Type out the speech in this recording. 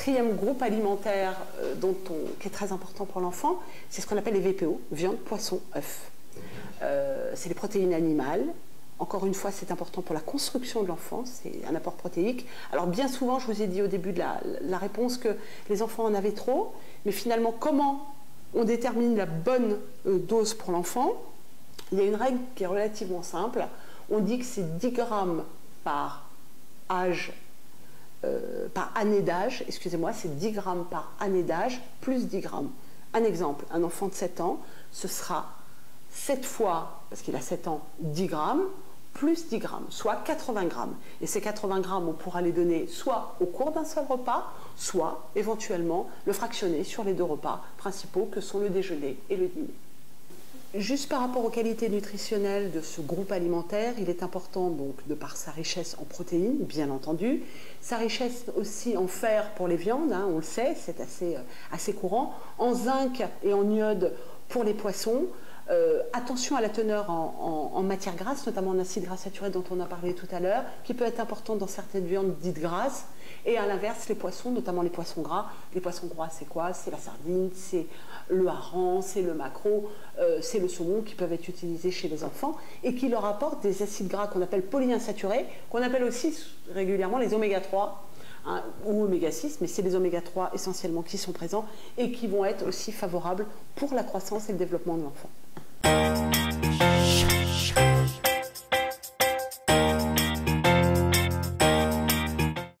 quatrième groupe alimentaire qui est très important pour l'enfant, c'est ce qu'on appelle les VPO, viande, poisson, œufs. C'est les protéines animales. Encore une fois, c'est important pour la construction de l'enfant, c'est un apport protéique. Alors bien souvent, je vous ai dit au début de la réponse que les enfants en avaient trop, mais finalement, comment on détermine la bonne dose pour l'enfant? Il y a une règle qui est relativement simple. On dit que c'est 10 grammes par année d'âge, excusez-moi, c'est 10 grammes par année d'âge plus 10 grammes. Un exemple, un enfant de 7 ans, ce sera 7 fois, parce qu'il a 7 ans, 10 grammes, plus 10 grammes, soit 80 grammes. Et ces 80 grammes, on pourra les donner soit au cours d'un seul repas, soit éventuellement le fractionner sur les 2 repas principaux que sont le déjeuner et le dîner. Juste par rapport aux qualités nutritionnelles de ce groupe alimentaire, il est important, donc, de par sa richesse en protéines, bien entendu, sa richesse aussi en fer pour les viandes, hein, on le sait, c'est assez courant, en zinc et en iode pour les poissons. Attention à la teneur en matières grasses, notamment en acides gras saturés dont on a parlé tout à l'heure, qui peut être important dans certaines viandes dites grasses. Et à l'inverse, les poissons, notamment les poissons gras. Les poissons gras, c'est quoi? C'est la sardine, c'est le hareng, c'est le maquereau, c'est le saumon qui peuvent être utilisés chez les enfants et qui leur apportent des acides gras qu'on appelle polyinsaturés, qu'on appelle aussi régulièrement les oméga 3. Hein, ou oméga 6, mais c'est les oméga 3 essentiellement qui sont présents et qui vont être aussi favorables pour la croissance et le développement de l'enfant.